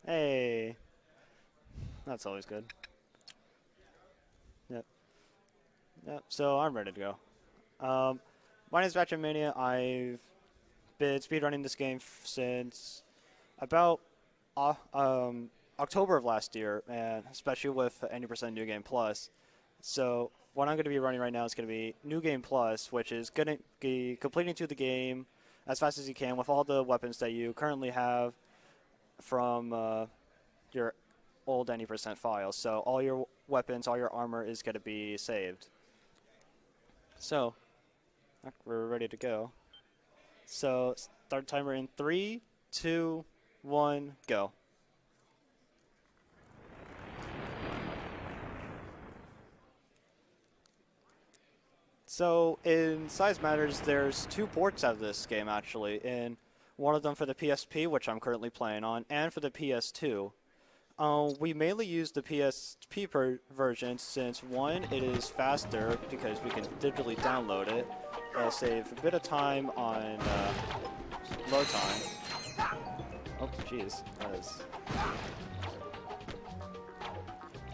Hey, that's always good. Yep. Yep. So I'm ready to go. My name is RatchetMania. I've been speedrunning this game since about October of last year, and especially with 80% New Game Plus. So what I'm going to be running right now is going to be New Game Plus, which is going to be completing through the game as fast as you can with all the weapons that you currently have from your old 90% files. So all your weapons, all your armor is going to be saved. So we're ready to go. So start timer in 3, 2, 1, go. So in Size Matters, there's 2 ports of this game actually, and one of them for the PSP, which I'm currently playing on, and for the PS2. We mainly use the PSP version since, one, it is faster because we can digitally download it. It'll save a bit of time on load time. Oh, jeez.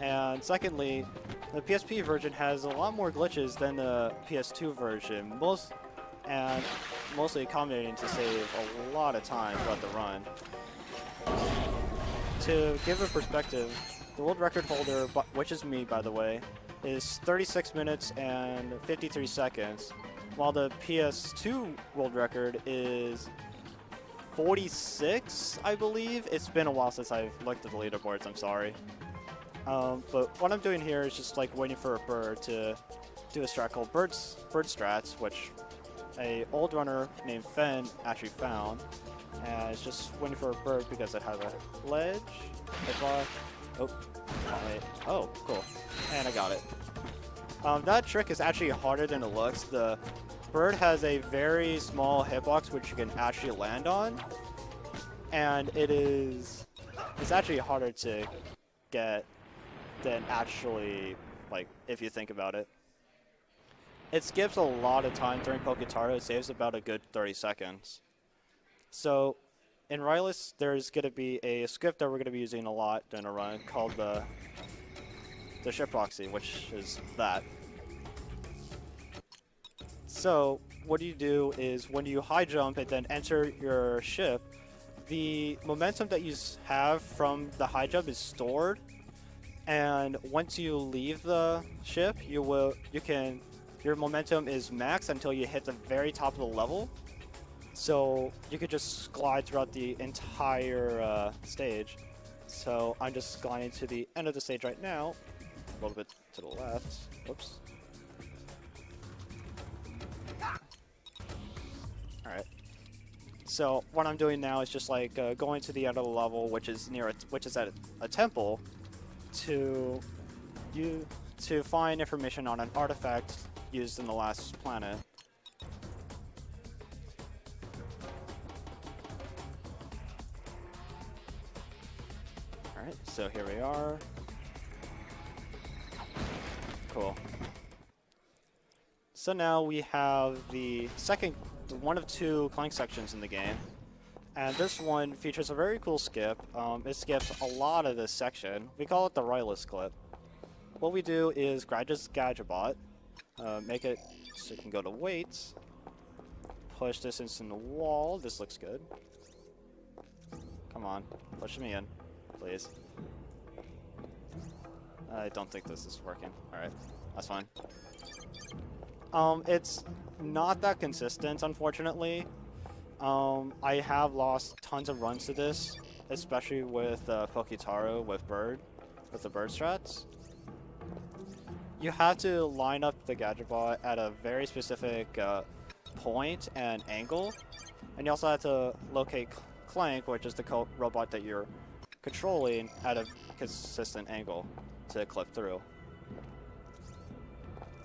And secondly, the PSP version has a lot more glitches than the PS2 version, mostly accommodating to save a lot of time throughout the run. To give a perspective, the world record holder, which is me by the way, is 36 minutes and 53 seconds, while the PS2 world record is 46, I believe. It's been a while since I've looked at the leaderboards, I'm sorry. But what I'm doing here is just like waiting for a bird to do a strat called bird strats, which a old runner named Fen actually found. And it's just waiting for a bird because it has a ledge. Oh, cool. And I got it. That trick is actually harder than it looks. The bird has a very small hitbox which you can actually land on. And it's actually harder to get than actually, like, if you think about it. It skips a lot of time during Poketaro. It saves about a good 30 seconds. So in Rylus, there's going to be a script that we're going to be using a lot during a run called the ship proxy, which is that. So what you do is when you high jump and then enter your ship, the momentum that you have from the high jump is stored, and once you leave the ship, your momentum is maxed until you hit the very top of the level. So you could just glide throughout the entire stage. So I'm just gliding to the end of the stage right now, a little bit to the left. Whoops. Alright. So what I'm doing now is just like going to the end of the level, which is at a temple, to find information on an artifact used in the last planet. Alright, so here we are. Cool. So now we have one of 2 Clank sections in the game. And this one features a very cool skip. It skips a lot of this section. We call it the Rylus clip. What we do is grab this Gadgetbot, make it so it can go to weights, push this into the wall. This looks good. Come on, push me in, please. I don't think this is working. Alright, that's fine. It's not that consistent, unfortunately. I have lost tons of runs to this, especially with Poketaro with the bird strats. You have to line up the Gadgetbot at a very specific point and angle, and you also have to locate Clank, which is the robot that you're controlling, at a consistent angle to clip through.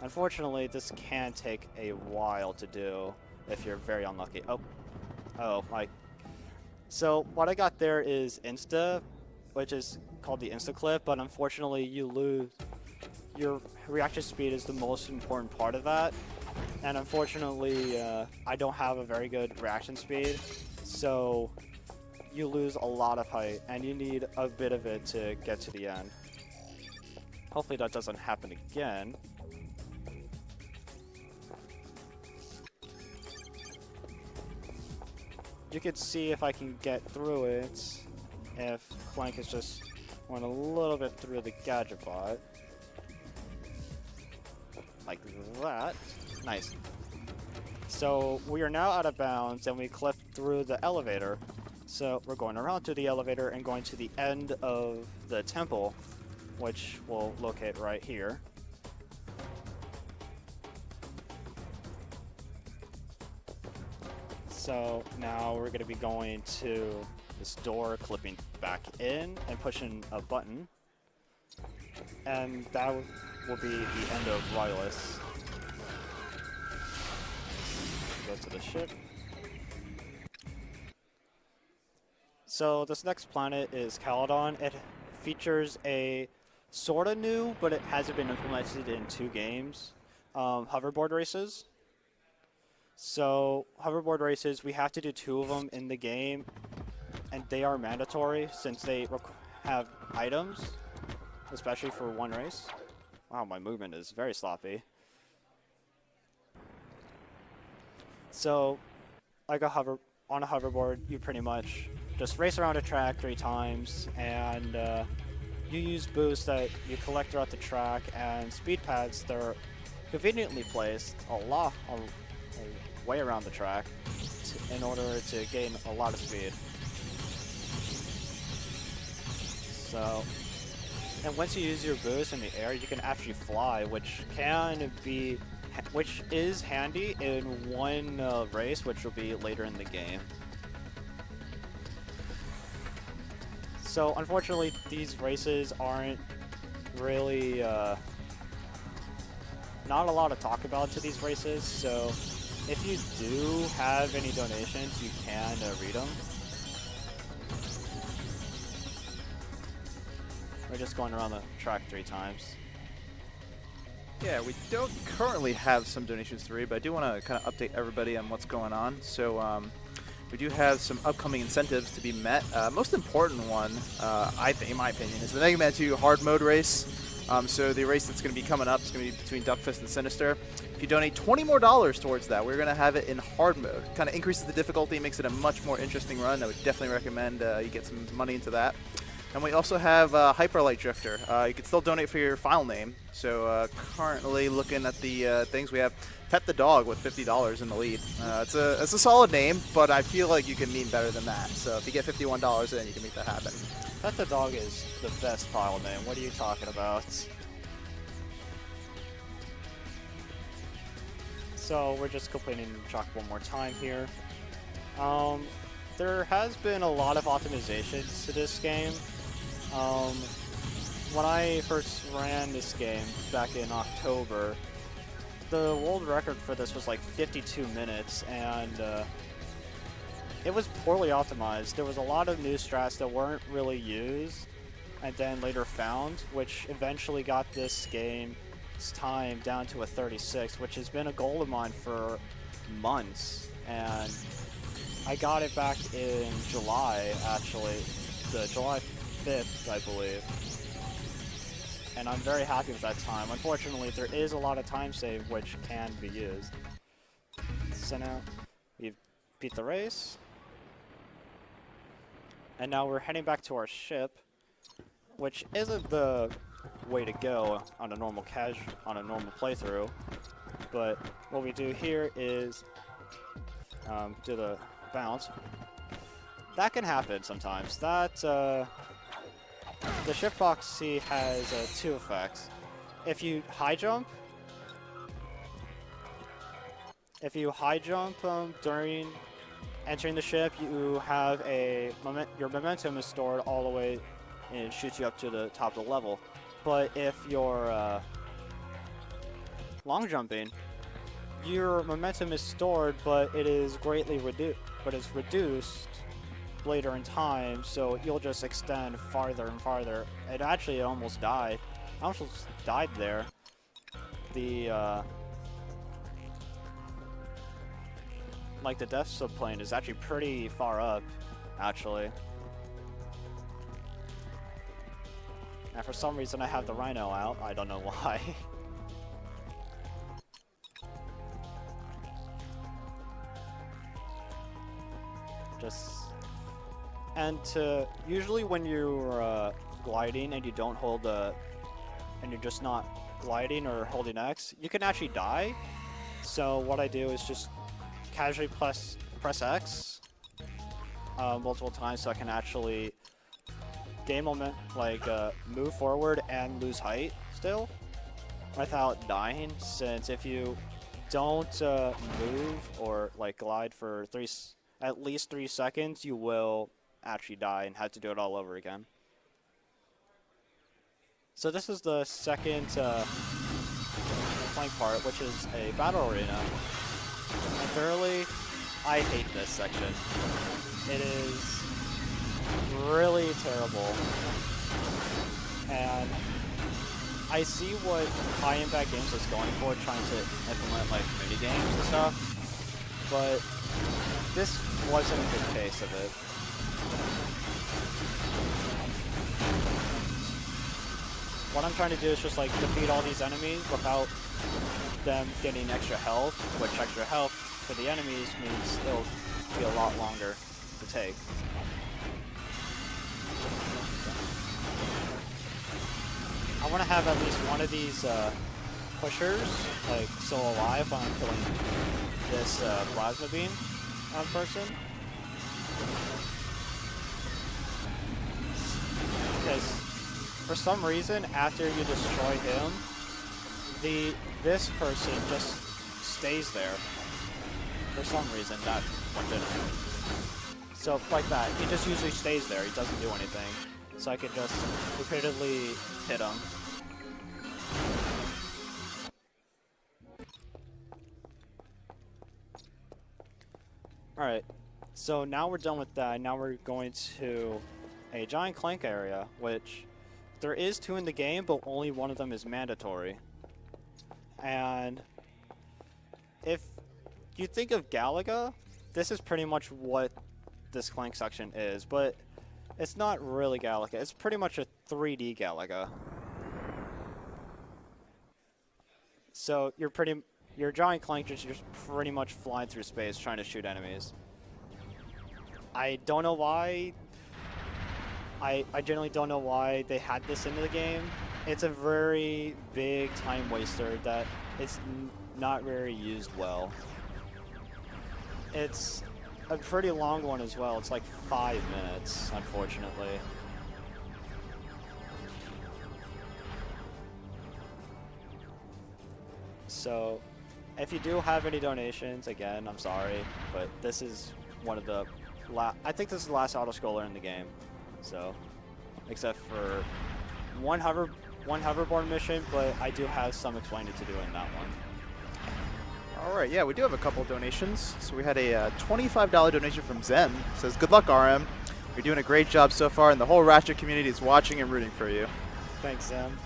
Unfortunately, this can take a while to do if you're very unlucky. So what I got there is Insta, which is called the Insta clip, but unfortunately you lose. Your reaction speed is the most important part of that, and unfortunately I don't have a very good reaction speed, so you lose a lot of height, and you need a bit of it to get to the end. Hopefully that doesn't happen again. You could see if I can get through it, if Clank is just went a little bit through the gadget bot. Like that. Nice. So we are now out of bounds, and we clipped through the elevator. So we're going around to the elevator and going to the end of the temple, which we'll locate right here. So now we're going to be going to this door, clipping back in and pushing a button. And that will be the end of Rylus. Go to the ship. So this next planet is Caledon. It features a sort of new, but it hasn't been implemented in 2 games, hoverboard races. So hoverboard races, we have to do 2 of them in the game, and they are mandatory since they have items, especially for 1 race. Wow, my movement is very sloppy. So, like on a hoverboard, you pretty much just race around a track 3 times, and you use boosts that you collect throughout the track, and speed pads that are conveniently placed a way around the track in order to gain a lot of speed. So, and once you use your boost in the air, you can actually fly, which is handy in 1 race, which will be later in the game. So unfortunately, these races aren't really not a lot to talk about to these races. So if you do have any donations, you can read them. We're just going around the track 3 times. Yeah, we don't currently have some donations to read, but I do want to kind of update everybody on what's going on. So we do have some upcoming incentives to be met. Most important one, I think, in my opinion, is the Mega Man 2 hard mode race. So the race that's going to be coming up is going to be between Duckfist and Sinister. If you donate $20 more towards that, we're going to have it in hard mode. Kind of increases the difficulty, makes it a much more interesting run. I would definitely recommend you get some money into that. And we also have Hyperlight Drifter. You can still donate for your file name. So currently looking at the things, we have Pet the Dog with $50 in the lead. It's a solid name, but I feel like you can mean better than that. So if you get $51 in, you can make that happen. Pet the Dog is the best file name. What are you talking about? So we're just completing the track one more time here. There has been a lot of optimizations to this game. When I first ran this game back in October, the world record for this was like 52 minutes, and it was poorly optimized. There was a lot of new strats that weren't really used and then later found, which eventually got this game's time down to a 36, which has been a goal of mine for months. And I got it back in July, actually, the July 5th, I believe. And I'm very happy with that time. Unfortunately, there is a lot of time save which can be used. So now we've beat the race. And now we're heading back to our ship, which isn't the way to go on a normal playthrough. But what we do here is do the bounce. That can happen sometimes. The ship proxy has 2 effects. If you high jump during entering the ship, you have your momentum is stored all the way and it shoots you up to the top of the level. But if you're long jumping, your momentum is stored, but it is greatly reduced later in time, so you'll just extend farther and farther. It actually almost died. I almost died there. The death subplane is actually pretty far up, actually. And for some reason I have the Rhino out. I don't know why. Usually when you're gliding and you don't hold and you're just not gliding or holding X, you can actually die. So what I do is just casually press X multiple times so I can actually gain moment, like move forward and lose height still without dying. Since if you don't move or like glide for at least 3 seconds, you will actually die and have to do it all over again. So this is the second flank part, which is a battle arena. And thoroughly, I hate this section. It is really terrible. And I see what High Impact Games is going for, trying to implement like mini games and stuff, but this wasn't a good case of it. What I'm trying to do is just like defeat all these enemies without them getting extra health, which extra health for the enemies means it'll be a lot longer to take. I want to have at least one of these pushers like still alive when I'm killing this plasma beam person. Because for some reason, after you destroy him, this person just stays there. For some reason, that one didn't. So like that, he just usually stays there. He doesn't do anything. So I could just repeatedly hit him. Alright, so now we're done with that. Now we're going to a Giant Clank area, which there is 2 in the game, but only one of them is mandatory. And if you think of Galaga, this is pretty much what this Clank section is, but it's not really Galaga. It's pretty much a 3D Galaga. So your Giant Clank just pretty much flying through space trying to shoot enemies. I don't know why. I generally don't know why they had this into the game. It's a very big time waster that it's not very used well. It's a pretty long one as well. It's like 5 minutes, unfortunately. So, if you do have any donations, again, I'm sorry, but this is one of the I think this is the last auto-scroller in the game. So, except for one hoverboard mission, but I do have some explaining to do in that one. Alright, yeah, we do have a couple donations. So we had a $25 donation from Zem. It says, "Good luck, RM. You're doing a great job so far, and the whole Ratchet community is watching and rooting for you." Thanks, Zem.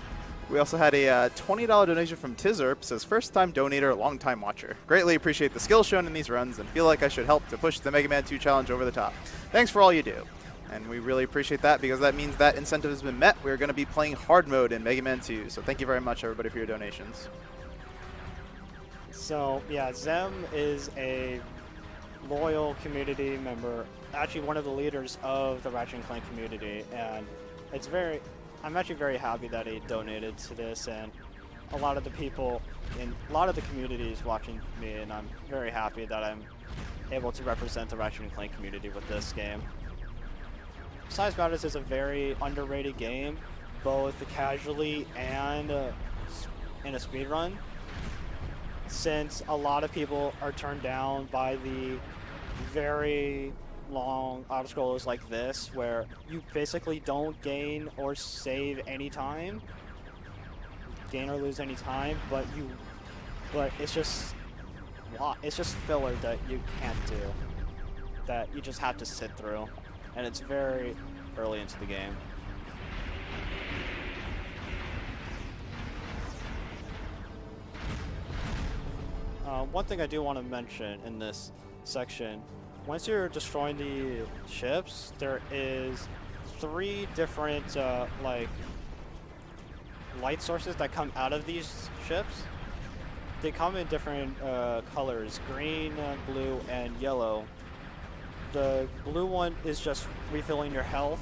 We also had a $20 donation from Tizerp. Says, "First-time donator, long-time watcher. Greatly appreciate the skill shown in these runs and feel like I should help to push the Mega Man 2 challenge over the top. Thanks for all you do." And we really appreciate that because that means that incentive has been met. We're going to be playing hard mode in Mega Man 2. So thank you very much, everybody, for your donations. So, yeah, Zem is a loyal community member, actually one of the leaders of the Ratchet Clank community, and I'm actually very happy that he donated to this, and a lot of the people in a lot of the communities watching me, and I'm very happy that I'm able to represent the Ratchet Clank community with this game. Besides Matters is a very underrated game, both casually and in a speedrun, since a lot of people are turned down by the very long auto-scrollers like this, where you basically don't gain or save any time, gain or lose any time, but it's just filler that you can't do, that you just have to sit through, and it's very early into the game. One thing I do want to mention in this section once you're destroying the ships, there is 3 different like light sources that come out of these ships. They come in different colors: green, blue, and yellow. The blue one is just refilling your health.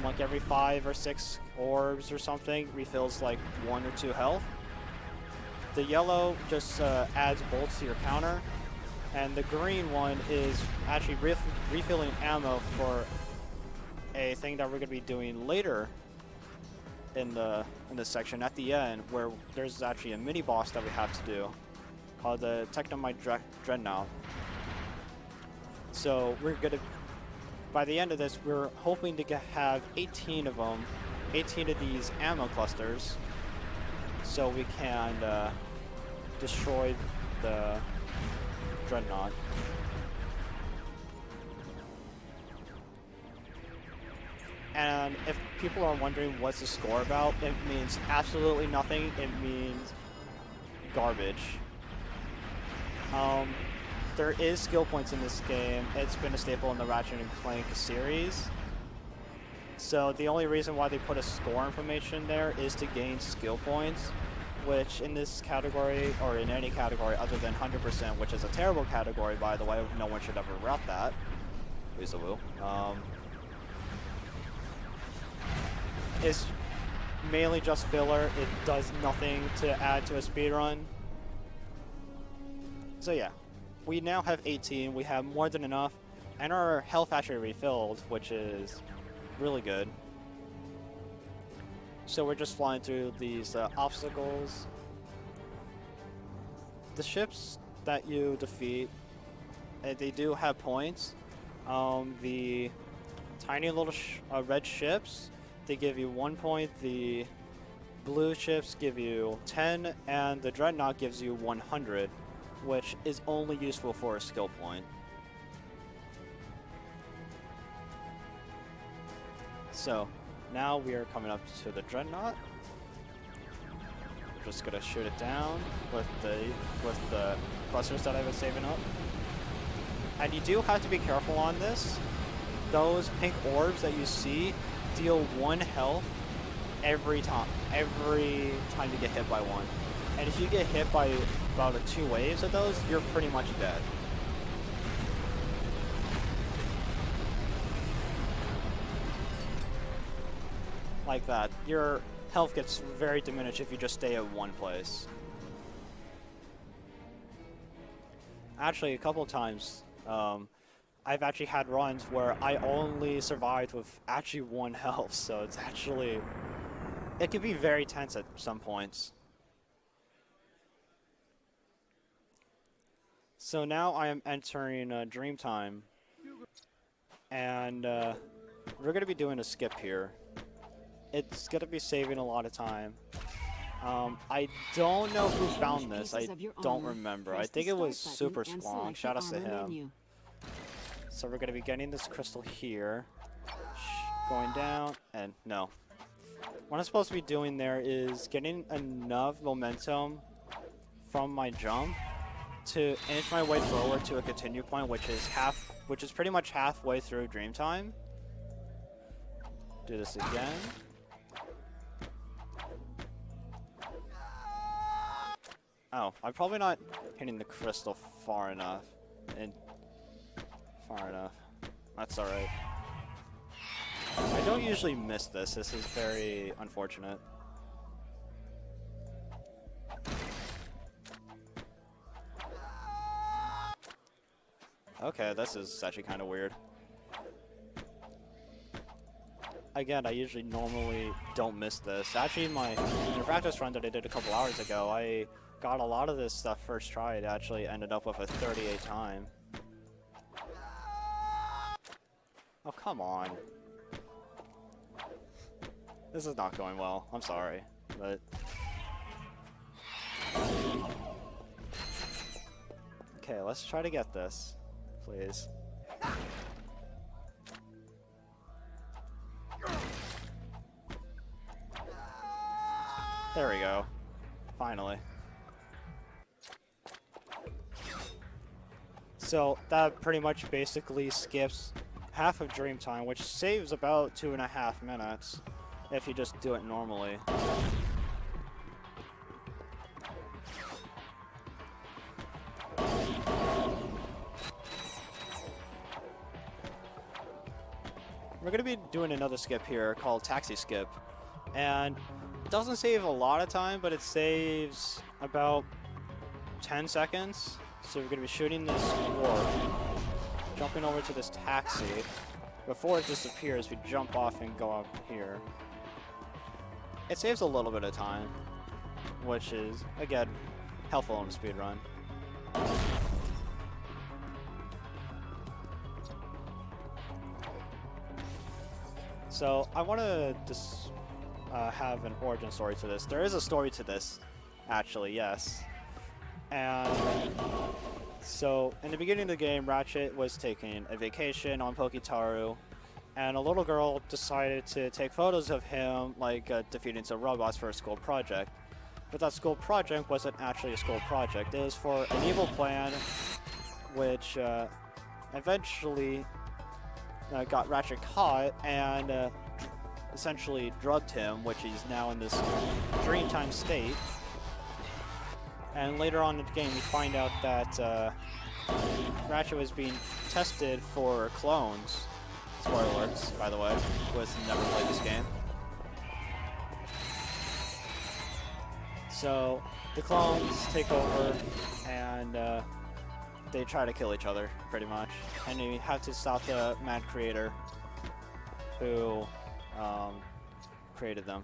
Like every 5 or 6 orbs or something, refills like 1 or 2 health. The yellow just adds bolts to your counter. And the green one is actually refilling ammo for a thing that we're going to be doing later in the section at the end, where there's actually a mini boss that we have to do called the Technomite Dreadnought. So we're gonna, by the end of this, we're hoping to have 18 of them, 18 of these ammo clusters, so we can destroy the Dreadnought. And if people are wondering what's the score about, it means absolutely nothing. It means garbage. There is skill points in this game. It's been a staple in the Ratchet and Clank series. So the only reason why they put a score information there is to gain skill points, which in this category, or in any category other than 100%, which is a terrible category, by the way, no one should ever route that. Weasel. It's mainly just filler. It does nothing to add to a speedrun. So yeah, we now have 18. We have more than enough, and our health actually refilled, which is really good. So we're just flying through these obstacles. The ships that you defeat, they do have points. The tiny little red ships, they give you 1 point. The blue ships give you 10, and the Dreadnought gives you 100, which is only useful for a skill point. So now we are coming up to the Dreadnought. We're just gonna shoot it down with the clusters that I've been saving up. And you do have to be careful on this. Those pink orbs that you see deal 1 health every time you get hit by one. And if you get hit by about 2 waves of those, you're pretty much dead. Like that. Your health gets very diminished if you just stay at one place. Actually, a couple of times, I've actually had runs where I only survived with actually 1 health, so it's actually, it can be very tense at some points. So now I am entering Dreamtime, and we're going to be doing a skip here. It's going to be saving a lot of time. I don't know who found this. I don't remember. I think it was Super Strong. Shout out to him. So we're going to be getting this crystal here. Going down, and no. What I'm supposed to be doing there is getting enough momentum from my jump to inch my way forward to a continue point, which is pretty much halfway through Dreamtime. Do this again. Oh, I'm probably not hitting the crystal far enough. That's alright. I don't usually miss this. This is very unfortunate. Okay, this is actually kind of weird. Again, I usually normally don't miss this. Actually, in the practice run that I did a couple hours ago, I got a lot of this stuff first try. It actually ended up with a 38 time. Oh, come on. This is not going well. I'm sorry, but... Okay, let's try to get this, please. There we go. Finally. So that pretty much basically skips half of Dream Time, which saves about 2.5 minutes if you just do it normally. We're going to be doing another skip here called Taxi Skip, and it doesn't save a lot of time, but it saves about 10 seconds. So we're going to be shooting this dwarf, jumping over to this taxi. Before it disappears, we jump off and go up here. It saves a little bit of time, which is, again, helpful in a speedrun. So I want to just have an origin story to this. There is a story to this, actually, yes. And so in the beginning of the game, Ratchet was taking a vacation on Poketaru, and a little girl decided to take photos of him, like defeating some robots for a school project. But that school project wasn't actually a school project. It was for an evil plan, which eventually got Ratchet caught and essentially drugged him, which he's now in this Dreamtime state. And later on in the game, we find out that Ratchet was being tested for clones. Spoiler alerts, by the way, who has never played this game. So the clones take over and they try to kill each other, pretty much. And you have to stop the mad creator who created them.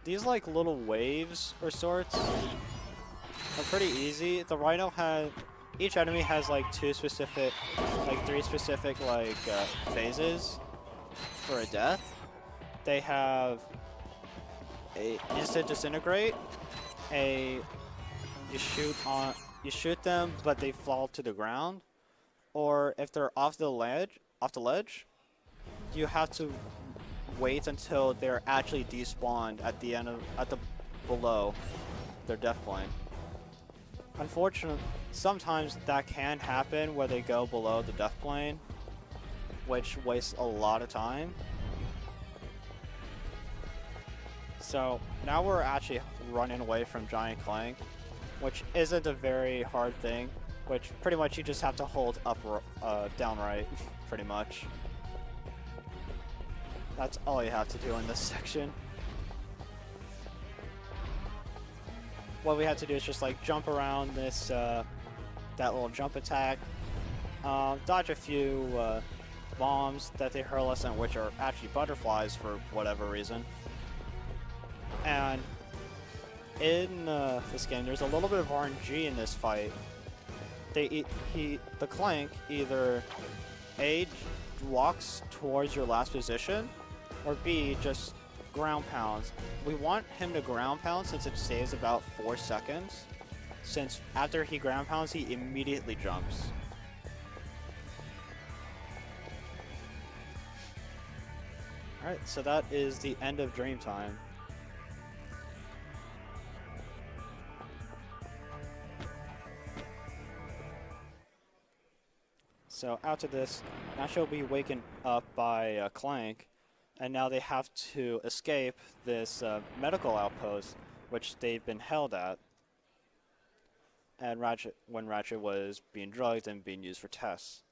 These like little waves or sorts are pretty easy. The Rhino has, each enemy has like three specific phases for a death. They have a instant disintegrate, you shoot them but they fall to the ground, or if they're off the ledge, you have to wait until they're actually despawned at the end of below their death plane. Unfortunately, sometimes that can happen where they go below the death plane, which wastes a lot of time. So now we're actually running away from Giant Clank, which isn't a very hard thing, which pretty much you just have to hold up, down right, pretty much. That's all you have to do in this section. What we have to do is just like jump around this, that little jump attack, dodge a few bombs that they hurl us in, which are actually butterflies for whatever reason. And in this game, there's a little bit of RNG in this fight. The Clank either A, walks towards your last position, or B, just ground pounds. We want him to ground pound since it saves about 4 seconds, since after he ground pounds, he immediately jumps. Alright, so that is the end of Dreamtime. So after this, now she'll be waken up by Clank, and now they have to escape this medical outpost, which they've been held at. And when Ratchet was being drugged and being used for tests.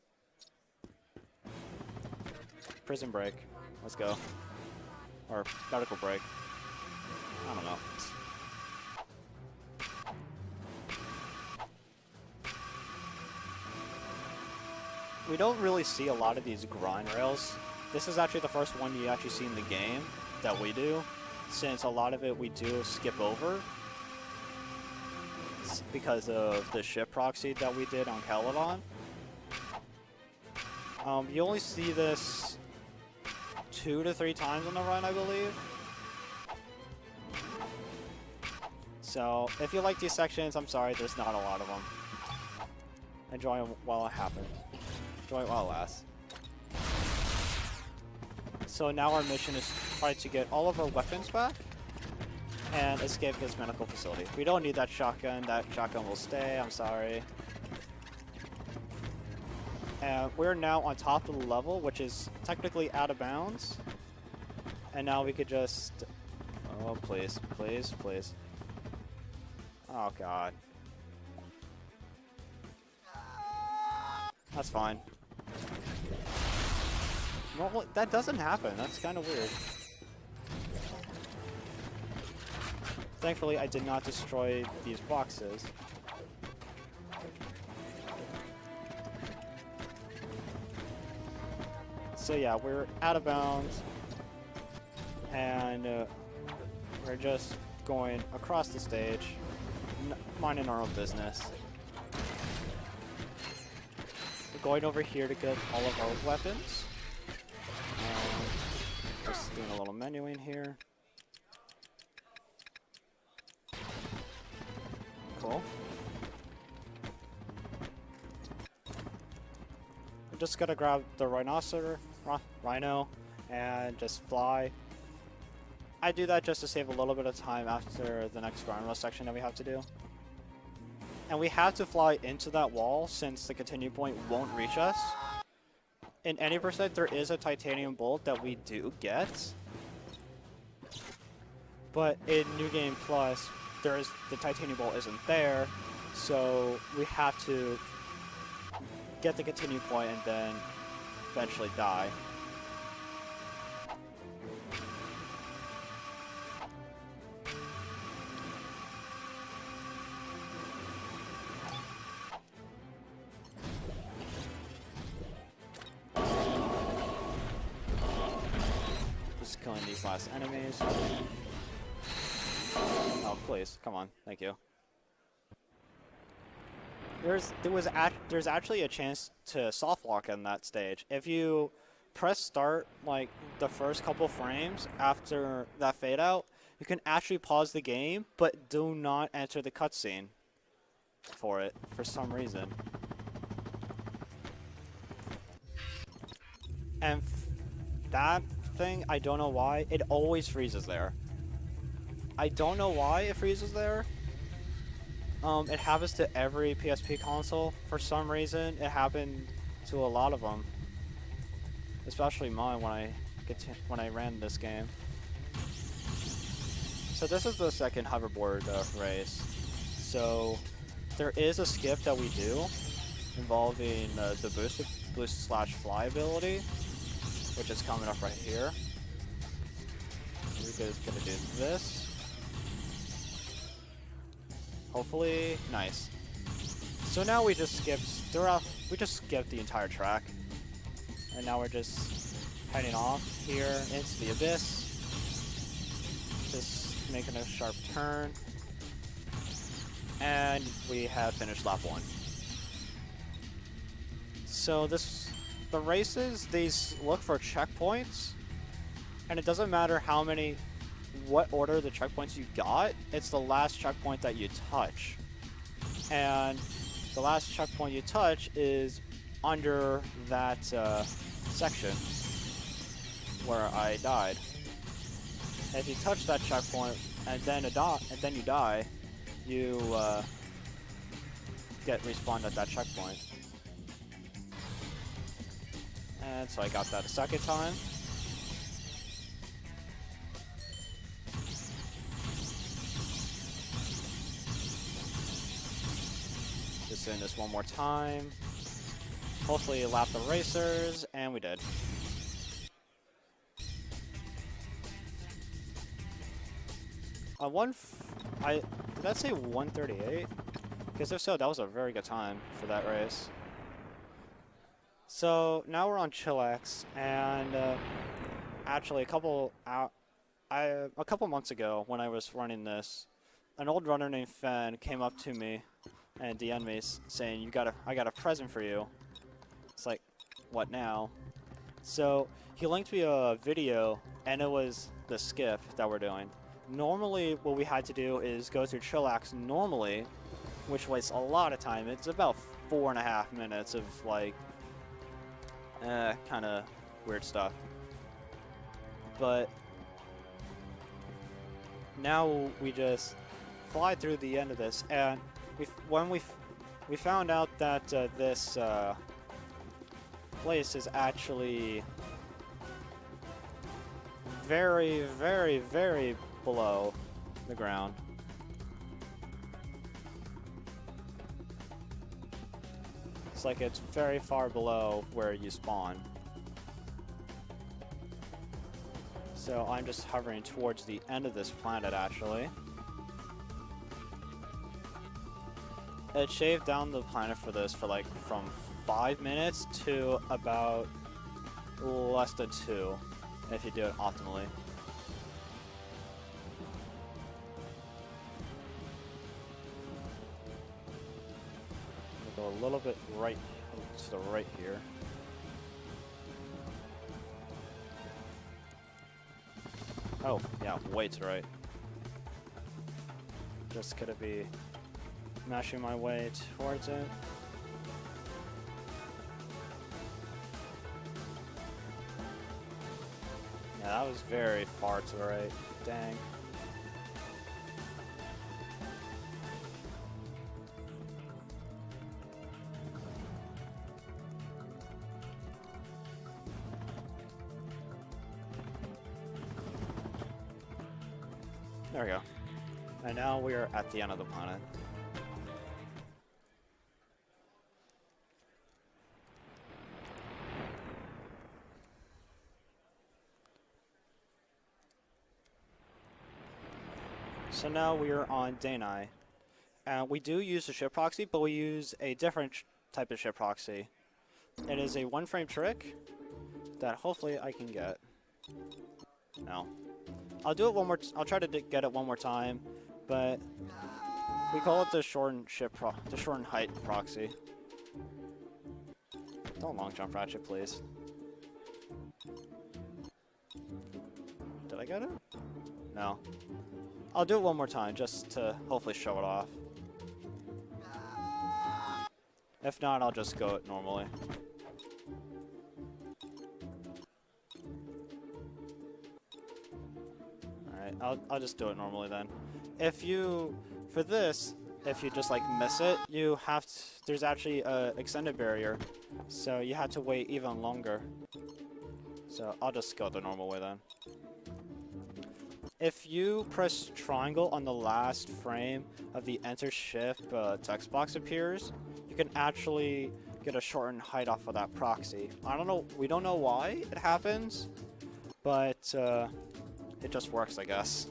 Prison break. Let's go. Or medical break. I don't know. We don't really see a lot of these grind rails. This is actually the first one you actually see in the game that we do, since a lot of it we do skip over because of the ship proxy that we did on Caledon. You only see this 2 to 3 times on the run, I believe. So if you like these sections, I'm sorry, there's not a lot of them. Enjoy them while it happens. Enjoy it while it lasts. So now our mission is to try to get all of our weapons back and escape this medical facility. We don't need that shotgun. That shotgun will stay. I'm sorry. And we're now on top of the level, which is technically out of bounds. And now we could just... Oh, please, please, please. Oh, God. That's fine. Well, that doesn't happen. That's kind of weird. Thankfully, I did not destroy these boxes. So yeah, we're out of bounds. And we're just going across the stage, minding our own business. We're going over here to get all of our weapons. Just doing a little menuing here. Cool. We just gotta grab the rhino and just fly. I do that just to save a little bit of time after the next ground rush section that we have to do. And we have to fly into that wall since the continue point won't reach us. In any percent, there is a titanium bolt that we do get. But in New Game Plus, the titanium bolt isn't there, so we have to get the continue point and then eventually die. Just killing these last enemies. Oh, please, come on, thank you. There's actually a chance to soft lock in that stage. If you press start like the first couple frames after that fade out, you can actually pause the game, but do not enter the cutscene for it for some reason. And that thing, I don't know why, it always freezes there. I don't know why it freezes there. It happens to every PSP console for some reason. It happened to a lot of them, especially mine when I ran this game. So this is the second hoverboard race. So there is a skip that we do involving the boost/fly ability, which is coming up right here. We're just gonna do this. Hopefully, nice. So now we just skipped the entire track, and now we're just heading off here into the abyss. Just making a sharp turn, and we have finished lap 1. So the races, these look for checkpoints, and it doesn't matter what order the checkpoints you got, it's the last checkpoint that you touch. And the last checkpoint you touch is under that section where I died. And if you touch that checkpoint and then you die, you get respawned at that checkpoint. And so I got that a second time. Just doing this one more time. Hopefully lap the racers, and we did. Did that say 138? Because if so, that was a very good time for that race. So now we're on Chillax, and actually a couple months ago when I was running this, an old runner named Fen came up to me and DM'd me saying, I got a present for you. It's like, what now? So he linked me a video, and it was the skip that we're doing. Normally, what we had to do is go through Chillax normally, which wastes a lot of time. It's about 4.5 minutes of like, kind of weird stuff. But now we just fly through the end of this, and when we found out that this place is actually very, very, very below the ground. It's like it's very far below where you spawn. So I'm just hovering towards the end of this planet, actually. It shaved down the planet for this for like from 5 minutes to about less than 2 if you do it optimally. Go a little bit right to the right here. Oh, yeah, way to the right. Just gonna be mashing my way towards it. Yeah, that was very far to the right. Dang. There we go. And now we are at the end of the planet. So now we are on day 9. And we do use the ship proxy, but we use a different type of ship proxy. It is a one-frame trick that hopefully I can get. No. I'll do it one more. I'll try to get it one more time, but we call it the shortened height proxy. Don't long jump, Ratchet, please. Did I get it? No. I'll do it one more time just to hopefully show it off. If not, I'll just go it normally. I'll just do it normally then. If you, for this, if you just like miss it, you have to, there's actually a extended barrier, so you have to wait even longer. So I'll just go the normal way then. If you press triangle on the last frame of the enter shift text box appears, you can actually get a shortened height off of that proxy. I don't know, we don't know why it happens, but it just works, I guess.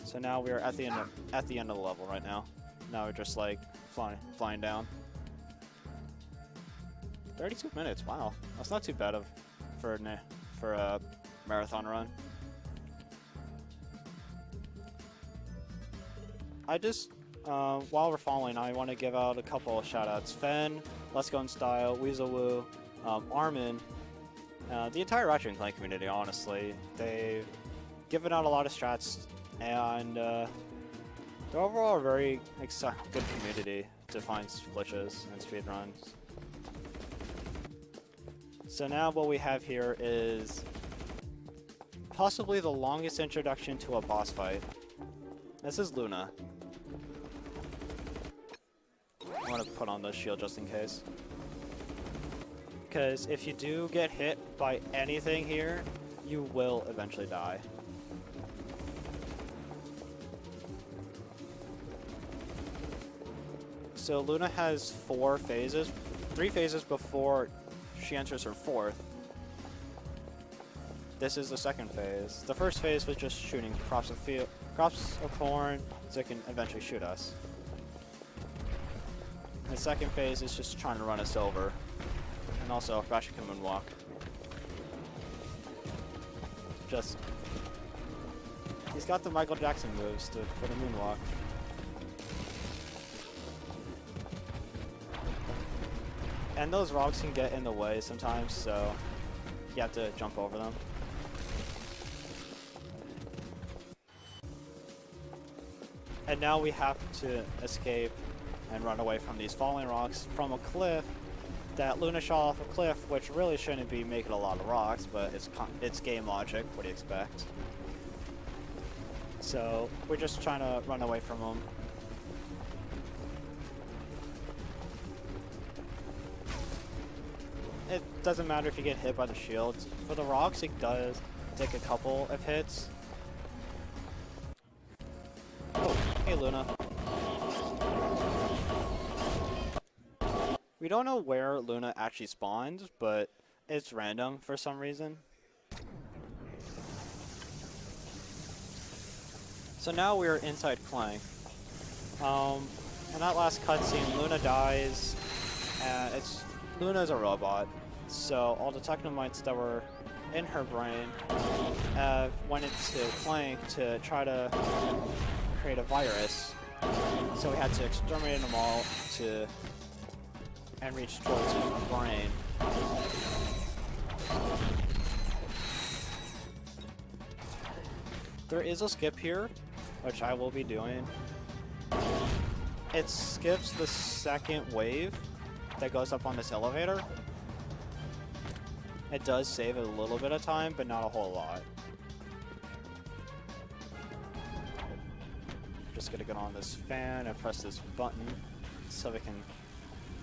So now we're at the end of the level right now. Now we're just like flying down. 32 minutes. Wow, that's not too bad for a marathon run. I just while we're falling, I want to give out a couple of shoutouts. Fen, Let's Go in Style, Weaselwoo, Armin. The entire Ratchet Clank community, honestly, they've given out a lot of strats, and they're overall a very good community to find glitches and speedruns. So now what we have here is possibly the longest introduction to a boss fight. This is Luna. I want to put on the shield just in case. Because if you do get hit by anything here, you will eventually die. So Luna has 4 phases, 3 phases before she enters her 4th. This is the 2nd phase. The first phase was just shooting crops of corn so it can eventually shoot us. The 2nd phase is just trying to run us over. And also, Ratchet can moonwalk. He's got the Michael Jackson moves for the moonwalk. And those rocks can get in the way sometimes, so you have to jump over them. And now we have to escape and run away from these falling rocks from a cliff that Luna shot off a cliff, which really shouldn't be making a lot of rocks, but it's game logic. What do you expect? So we're just trying to run away from them. It doesn't matter if you get hit by the shields. For the rocks, it does take a couple of hits. Oh, hey Luna. We don't know where Luna actually spawned, but it's random for some reason. So now we're inside Clank. In that last cutscene, Luna dies, and Luna's a robot. So all the technomites that were in her brain went into Clank to try to create a virus. So we had to exterminate them all and reach towards her brain. There is a skip here, which I will be doing. It skips the second wave that goes up on this elevator. It does save a little bit of time, but not a whole lot. Just gonna get on this fan and press this button so we can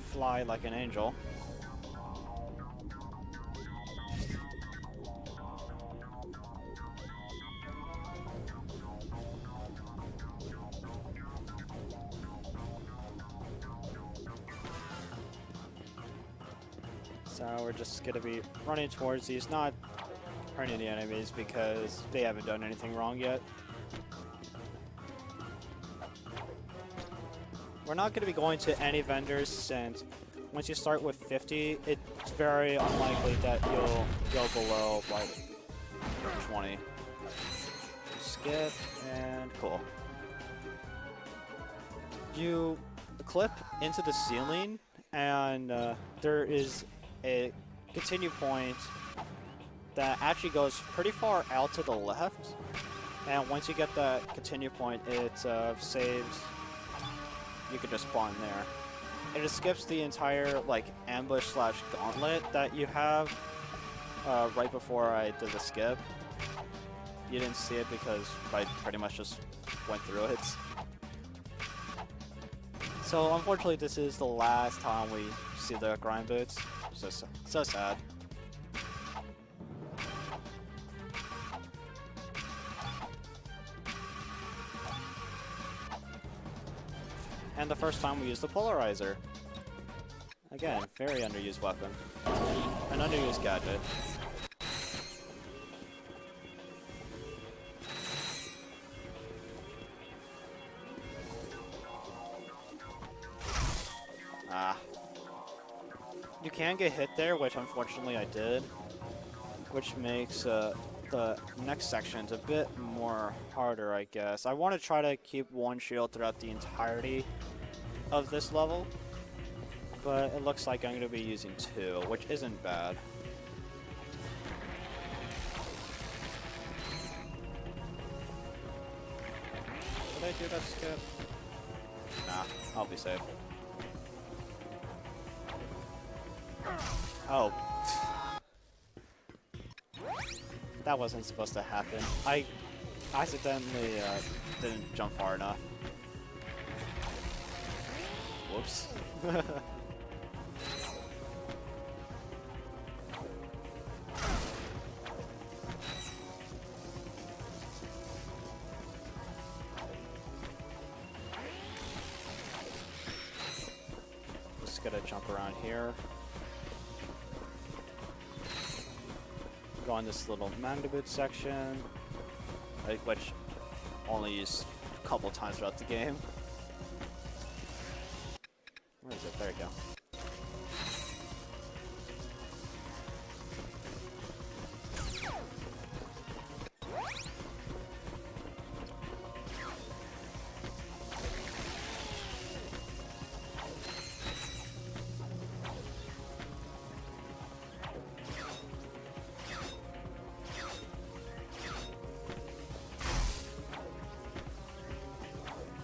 fly like an angel. So we're just gonna be running towards these, not hurting the enemies because they haven't done anything wrong yet. We're not gonna be going to any vendors since once you start with 50, it's very unlikely that you'll go below like 20. Skip and cool. You clip into the ceiling and there is a continue point that actually goes pretty far out to the left, and once you get that continue point, it saves. You can just spawn there. It just skips the entire like ambush slash gauntlet that you have right before I did the skip. You didn't see it because I pretty much just went through it. So unfortunately, this is the last time we see the grind boots. So sad. And the first time we used the polarizer. Again, very underused weapon. An underused gadget. Ah. You can get hit there, which unfortunately I did, which makes the next sections a bit more harder, I guess. I want to try to keep one shield throughout the entirety of this level, but it looks like I'm going to be using two, which isn't bad. Did I do that skip? Nah, I'll be safe. Oh. That wasn't supposed to happen. I accidentally didn't jump far enough. Whoops. Just gotta jump around here. Go on this little Magnaboot section, which only used a couple times throughout the game. Where is it? There we go.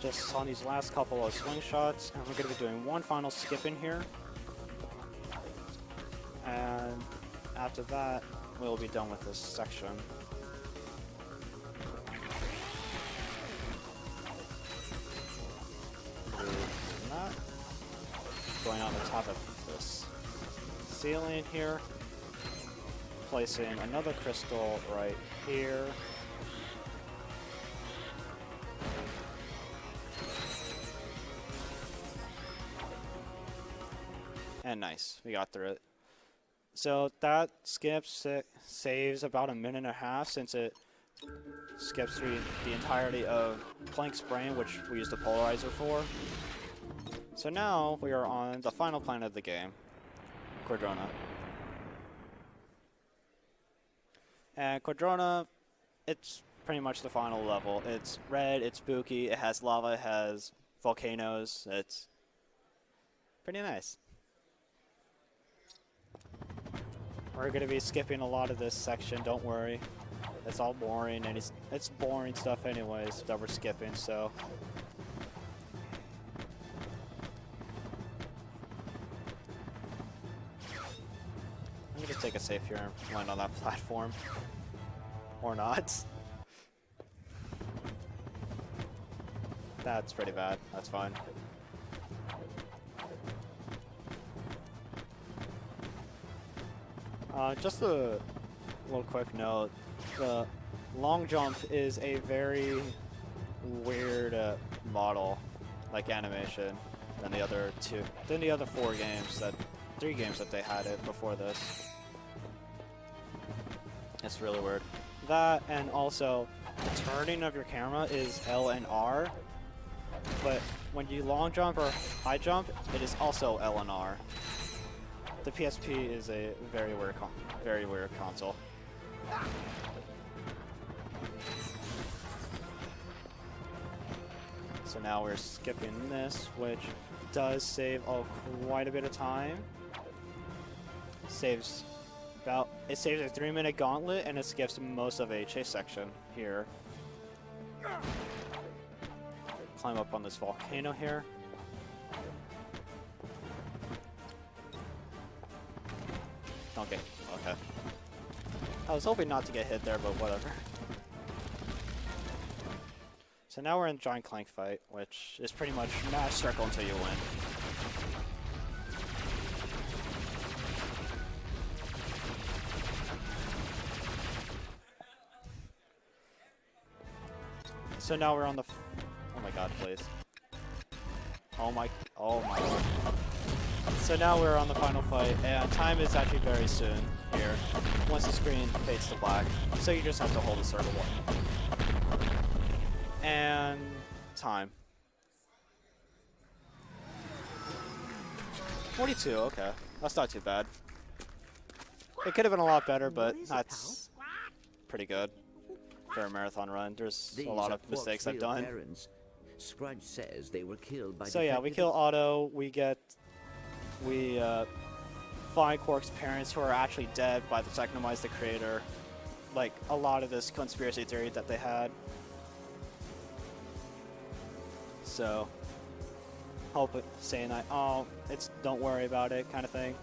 Just on these last couple of swing shots, and we're going to be doing one final skip in here. And after that, we'll be done with this section. top of this ceiling here. Placing another crystal right here. And nice, we got through it. So that saves about 1.5 minutes since it skips through the entirety of Clank's brain, which we used the polarizer for. So now we are on the final planet of the game, Quadrona. And Quadrona, it's pretty much the final level. It's red, it's spooky, it has lava, it has volcanoes, it's pretty nice. We're going to be skipping a lot of this section, don't worry. It's all boring, and it's boring stuff anyways that we're skipping, so... I'm going to take a safe here and land on that platform. Or not. That's pretty bad, that's fine. Just a little quick note, the long jump is a very weird model, like animation, than the other 3 games that they had it before this. It's really weird. That, and also, the turning of your camera is L and R, but when you long jump or high jump, it is also L and R. The PSP is a very weird console. So now we're skipping this, which does save quite a bit of time. It saves a 3-minute gauntlet, and it skips most of a chase section here. Climb up on this volcano here. Don't get... okay. I was hoping not to get hit there, but whatever. So now we're in Giant Clank fight, which is pretty much match circle until you win. So now we're on the... oh my god, please. Oh my god. So now we're on the final fight, and time is actually very soon here, once the screen fades to black. So you just have to hold the circle button. And time. 42, okay. That's not too bad. It could have been a lot better, but that's pretty good for a marathon run. There's a lot of mistakes I've done. Scrudge says they were killed by... So yeah, we kill Otto, we find Quark's parents, who are actually dead by the Technomize the creator. Like, a lot of this conspiracy theory that they had. So, saying that, oh, don't worry about it, kind of thing.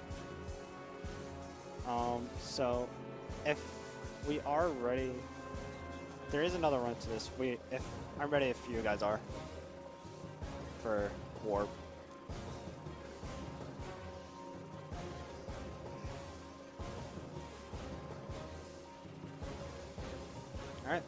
So, if we are ready, there is another run to this. I'm ready if you guys are, for Warp. Alright,